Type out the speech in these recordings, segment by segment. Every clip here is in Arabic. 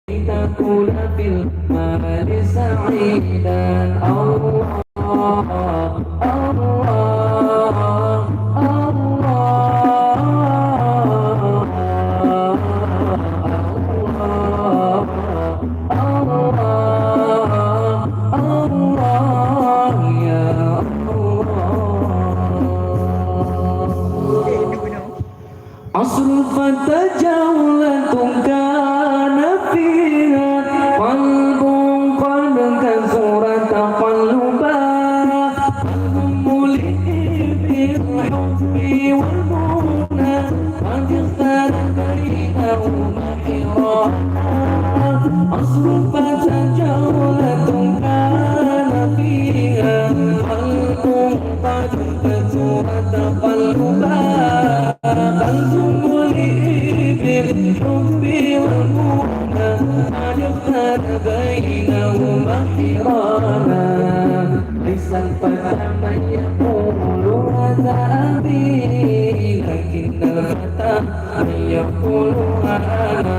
تكون في المال سعيدا. الله الله عصر الفتى جولة كان فيها قلب قد كثر تقلبا، قلب ملئ بالحب والمنى قد اختار بينهما حرانا. عصر الفتى جولة كان فيها قلب قد كثر تقلبا، قلب مليء بالحب والمنى قد اختار بينهما حرانا. ليس الفتى من يقول هذا أبي، لكن الفتى من يقول أنا.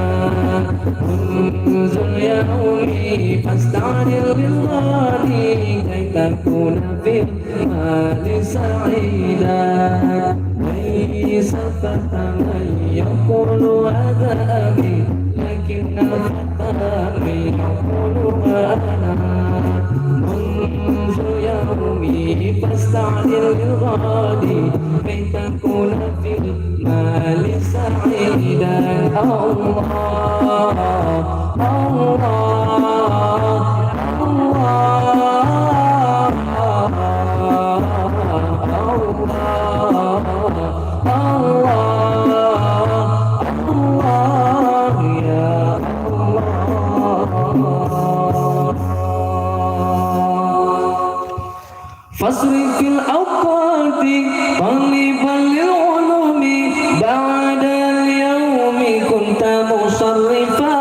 منذ اليوم فاستعجل بالغالي كي تكون في المال سعيدا. ليس الفتى من يقول هذا أبي، لكن الفتى من يقول أنا. منذ يومي فاستعجل بالغالي كي تكون في المال سعيدا. الله الله فاصرف في الأوقات طالبا للعلوم، بعد اليوم كنت مصرفا.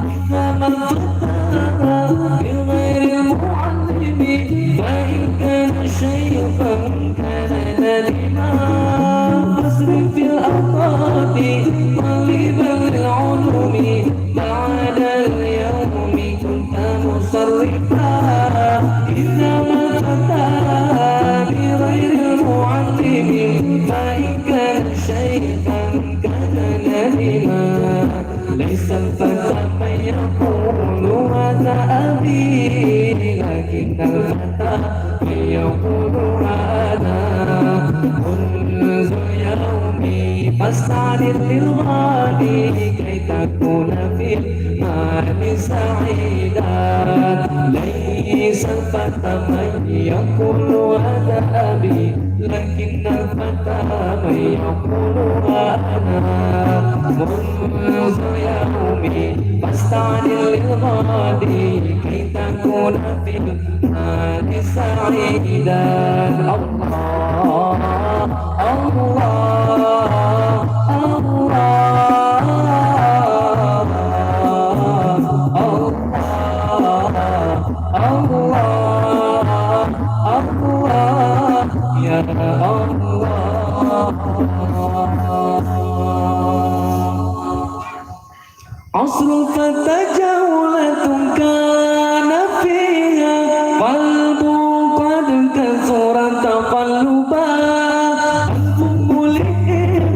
إنما الفتى بغير المعلم، فإن كان شيخا كان ندما. فاصرف في الأوقات طالبا للعلوم، بعد اليوم كنت مصرفا. إنما بغير المعلم، فإن كان شيخا كان ندما. ليس الفتى من يقول هذا أبي، لكن الفتى من يقول أنا. منذ يومي فاستعد للغالي كي تكون في المال سعيدا. ليس الفتى من يقول هذا أبي، لكن الفتى من يقول أنا. منذ يومي فاستعد للغالي كي تكون في المال سعيدا. الله الله عصر الفتى جولة كان فيها قلب قد كثر تقلبا، قلب ملئ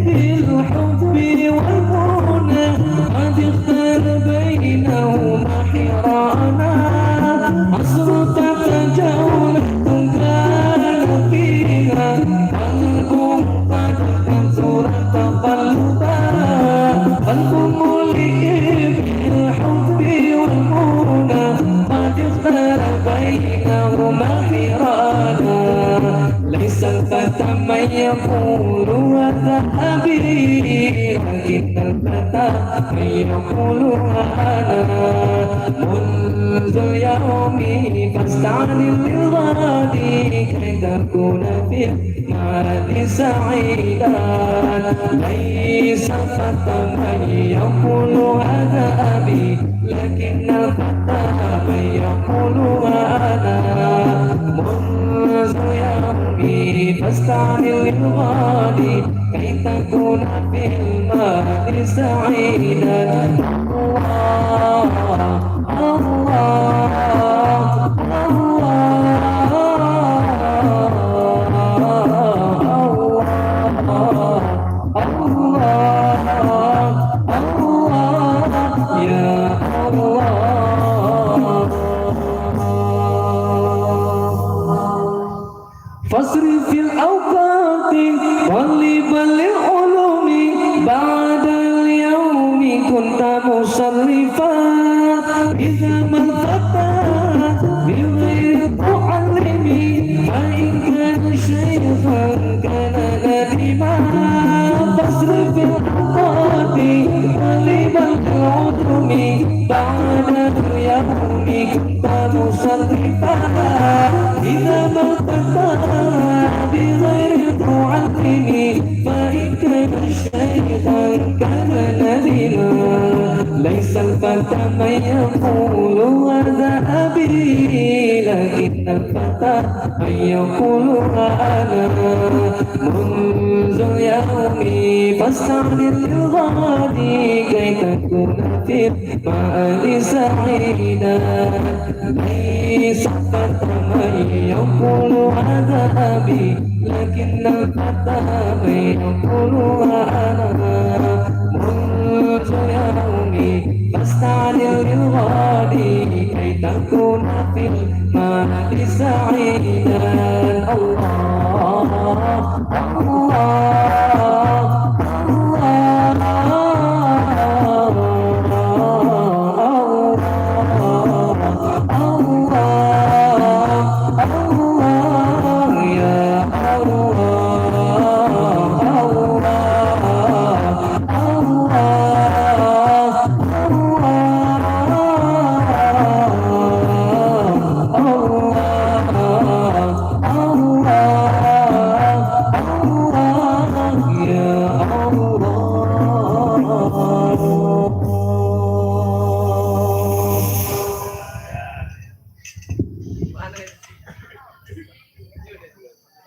بالحب والمنى قد اختار بينهما حرانا. عصر الفتى جولة كان فيها قلب قد كثر تقلبا، قلب ملئ بالحب والمنى قد اختار بينهما حرانا. ليس الفتى من يقول هذا أبي، لكن الفتى من يقول أنا. منذ يومي فاستعد للغالي كي تكون في المال سعيدا. ليس الفتى من يقول هذا أبي، لكن الفتى من يقول أنا. منذ يومي فاستعمل للغالي كي تكون في المال سعيدا. الله ya Allah. فاصرف الأوقات طالبا للعلوم بعد اليوم كنت مصرفا إذا ما الفتى بغير معلم فإن كان شيخا كان نديما فاصرف الأوقات طالبا للعلوم بعد اليوم كنت مصرفا إذا ما الفتى بغير معلم فإن كان شيخا كان نديما ليس الفتى من يقول هذا أبي لكن الفتى من يقول أنا منذ اليوم فاستعن للغادي كي تكون في المآل سعيدا ليس الفتى من يقول هذا أبي لكن الفتى من يقول أنا منذ يومي فاستعن للغادي كي تكون في المال سعيدا الله الله